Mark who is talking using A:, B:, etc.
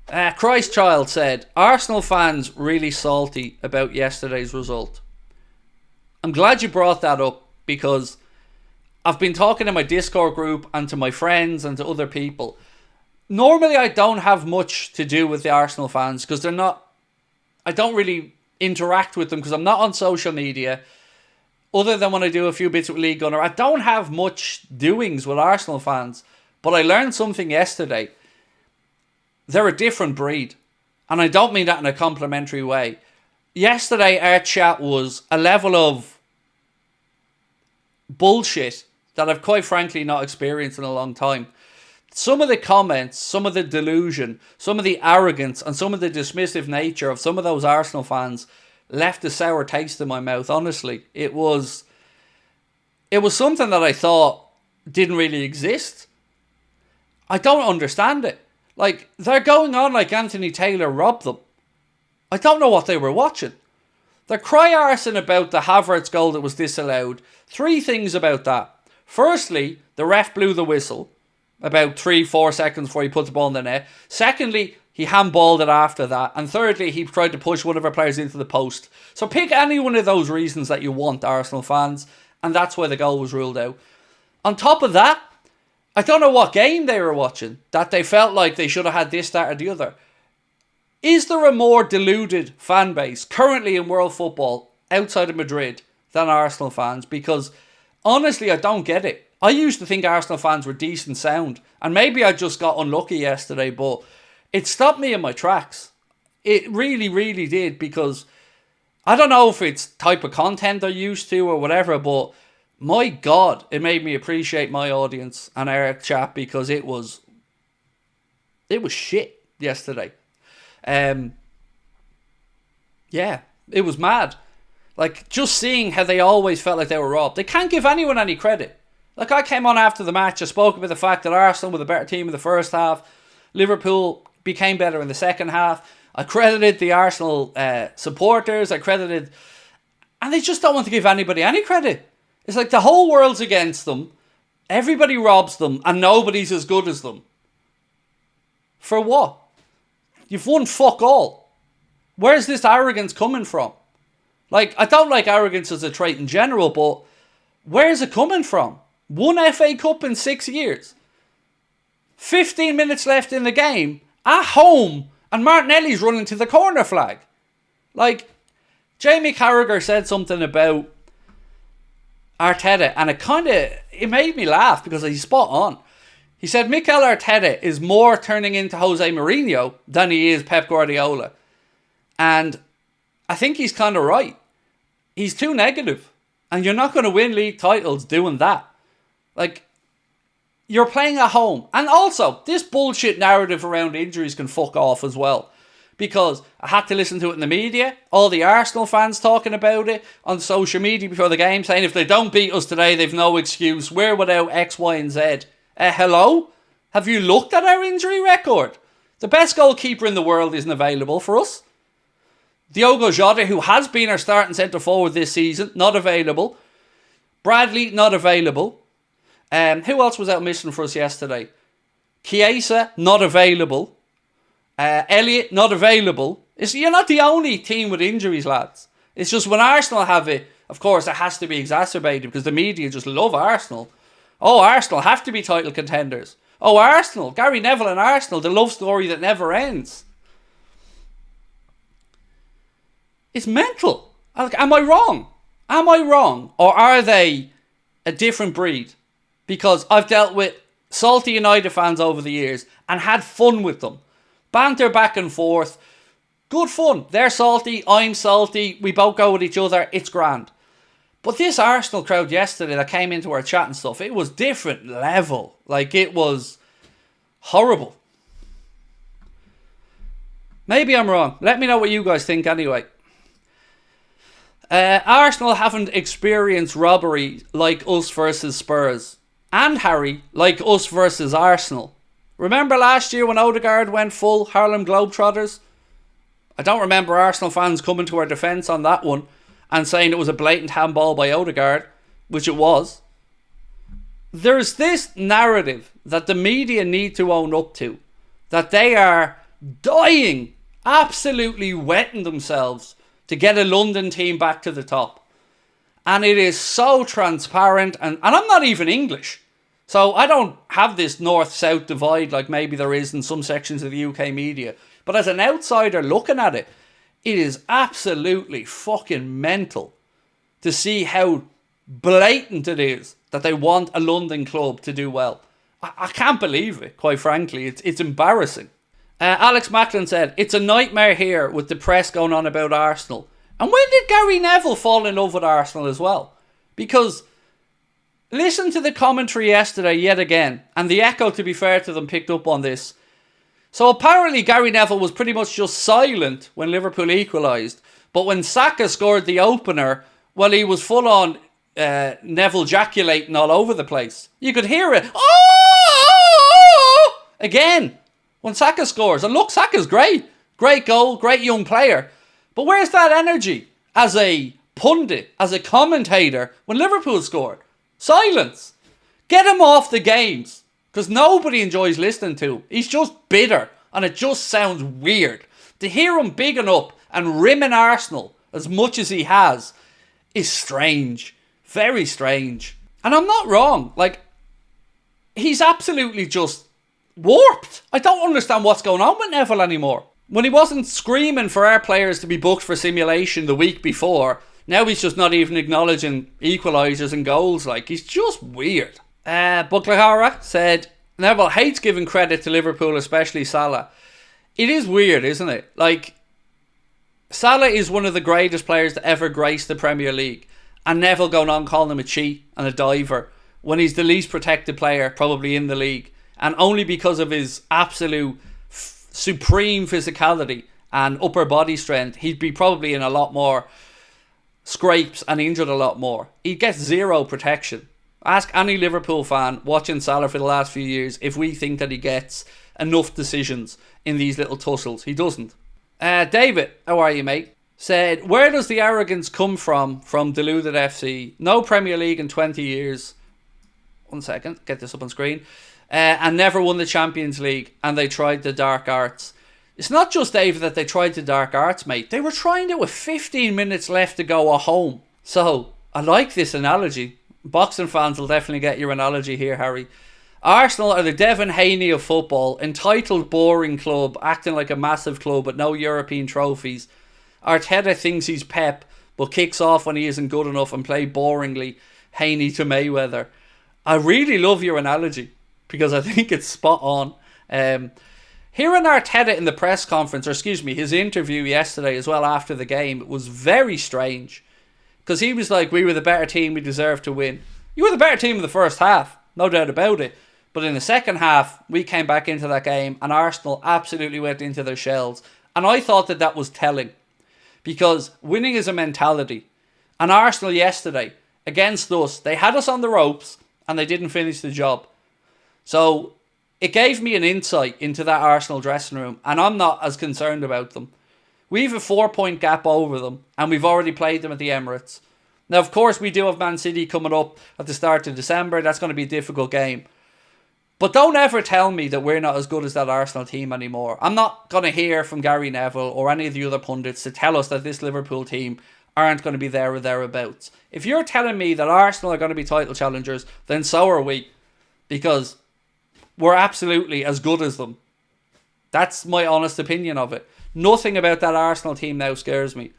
A: Christchild said, Arsenal fans really salty about yesterday's result. I'm glad you brought that up because I've been talking to my Discord group and to my friends and to other people. Normally I don't have much to do with the Arsenal fans because I don't really interact with them because I'm not on social media. Other than when I do a few bits with League Gunner, I don't have much doings with Arsenal fans. But I learned something yesterday. They're a different breed. And I don't mean that in a complimentary way. Yesterday, our chat was a level of bullshit that I've quite frankly not experienced in a long time. Some of the comments, some of the delusion, some of the arrogance, and some of the dismissive nature of some of those Arsenal fans left a sour taste in my mouth, honestly. It was something that I thought didn't really exist. I don't understand it. Like, they're going on like Anthony Taylor robbed them. I don't know what they were watching. They're cry-arsing about the Havertz goal that was disallowed. 3 things about that. Firstly, the ref blew the whistle about 3-4 seconds before he put the ball in the net. Secondly, he handballed it after that. And thirdly, he tried to push one of our players into the post. So pick any one of those reasons that you want, Arsenal fans, and that's why the goal was ruled out. On top of that, I don't know what game they were watching, that they felt like they should have had this, that or the other. Is there a more deluded fan base currently in world football outside of Madrid than Arsenal fans? Because honestly, I don't get it. I used to think Arsenal fans were decent sound. And maybe I just got unlucky yesterday, but it stopped me in my tracks. It really, really did, because I don't know if it's type of content they're used to or whatever, but my God, it made me appreciate my audience and our chat, because it was shit yesterday. Yeah, it was mad. Like, just seeing how they always felt like they were robbed. They can't give anyone any credit. Like, I came on after the match, I spoke about the fact that Arsenal were the better team in the first half. Liverpool became better in the second half. I credited the Arsenal supporters. And they just don't want to give anybody any credit. It's like the whole world's against them. Everybody robs them and nobody's as good as them. For what? You've won fuck all. Where's this arrogance coming from? Like, I don't like arrogance as a trait in general, but where's it coming from? 1 FA Cup in 6 years. 15 minutes left in the game. At home. And Martinelli's running to the corner flag. Like, Jamie Carragher said something about Arteta, and it made me laugh because he's spot on. He said Mikel Arteta is more turning into Jose Mourinho than he is Pep Guardiola. And I think he's kind of right. He's too negative. And you're not going to win league titles doing that. Like, you're playing at home. And also, this bullshit narrative around injuries can fuck off as well. Because I had to listen to it in the media. All the Arsenal fans talking about it on social media before the game, saying if they don't beat us today, they've no excuse. We're without X, Y, and Z. Hello? Have you looked at our injury record? The best goalkeeper in the world isn't available for us. Diogo Jota, who has been our starting centre forward this season, not available. Bradley, not available. Who else was out missing for us yesterday? Chiesa, not available. Elliott, not available. You're not the only team with injuries, lads. It's just when Arsenal have it, of course, it has to be exacerbated because the media just love Arsenal. Oh, Arsenal have to be title contenders. Oh, Arsenal, Gary Neville and Arsenal, the love story that never ends. It's mental. Am I wrong? Am I wrong? Or are they a different breed? Because I've dealt with salty United fans over the years and had fun with them. Banter back and forth. Good fun. They're salty, I'm salty, we both go with each other, it's grand. But this Arsenal crowd yesterday that came into our chat and stuff, it was different level. Like, it was horrible. Maybe I'm wrong. Let me know what you guys think anyway. Arsenal haven't experienced robbery like us versus Spurs. And Harry, like us versus Arsenal. Remember last year when Odegaard went full Harlem Globetrotters? I don't remember Arsenal fans coming to our defence on that one and saying it was a blatant handball by Odegaard, which it was. There's this narrative that the media need to own up to, that they are dying, absolutely wetting themselves to get a London team back to the top. And it is so transparent, and I'm not even English. So I don't have this north-south divide like maybe there is in some sections of the UK media. But as an outsider looking at it, it is absolutely fucking mental to see how blatant it is that they want a London club to do well. I can't believe it, quite frankly. It's embarrassing. Alex Macklin said, it's a nightmare here with the press going on about Arsenal. And when did Gary Neville fall in love with Arsenal as well? Because listen to the commentary yesterday yet again, and the Echo, to be fair to them, picked up on this. So apparently Gary Neville was pretty much just silent when Liverpool equalised. But when Saka scored the opener, well, he was full on Neville ejaculating all over the place. You could hear it. Oh! Again, when Saka scores. And look, Saka's great. Great goal, great young player. But where's that energy as a pundit, as a commentator, when Liverpool scored? Silence. Get him off the games. Because nobody enjoys listening to him. He's just bitter. And it just sounds weird. To hear him bigging up and rimming Arsenal as much as he has is strange. Very strange. And I'm not wrong. Like, he's absolutely just warped. I don't understand what's going on with Neville anymore. When he wasn't screaming for our players to be booked for simulation the week before, now he's just not even acknowledging equalisers and goals. Like, he's just weird. Buklahara said, Neville hates giving credit to Liverpool, especially Salah. It is weird, isn't it? Like, Salah is one of the greatest players to ever grace the Premier League. And Neville going on calling him a cheat and a diver when he's the least protected player probably in the league. And only because of his absolute supreme physicality and upper body strength, he'd be probably in a lot more scrapes and injured a lot more. He gets zero protection. Ask any Liverpool fan watching Salah for the last few years if we think that he gets enough decisions in these little tussles. He doesn't. David, how are you, mate? Said, where does the arrogance come from deluded FC? No Premier League in 20 years. 1 second, get this up on screen. And never won the Champions League, and they tried the dark arts. It's not just, David, that they tried the dark arts, mate. They were trying it with 15 minutes left to go at home. So, I like this analogy. Boxing fans will definitely get your analogy here, Harry. Arsenal are the Devon Haney of football, entitled boring club, acting like a massive club with no European trophies. Arteta thinks he's Pep, but kicks off when he isn't good enough and play boringly Haney to Mayweather. I really love your analogy, because I think it's spot on. Hearing Arteta in the press conference, or excuse me, his interview yesterday as well after the game, it was very strange. Because he was like, we were the better team, we deserved to win. You were the better team in the first half, no doubt about it. But in the second half, we came back into that game and Arsenal absolutely went into their shells. And I thought that was telling. Because winning is a mentality. And Arsenal yesterday, against us, they had us on the ropes and they didn't finish the job. So it gave me an insight into that Arsenal dressing room, and I'm not as concerned about them. We have a 4-point gap over them, and we've already played them at the Emirates. Now, of course, we do have Man City coming up at the start of December. That's going to be a difficult game. But don't ever tell me that we're not as good as that Arsenal team anymore. I'm not going to hear from Gary Neville or any of the other pundits to tell us that this Liverpool team aren't going to be there or thereabouts. If you're telling me that Arsenal are going to be title challengers, then so are we. Because we're absolutely as good as them. That's my honest opinion of it. Nothing about that Arsenal team now scares me.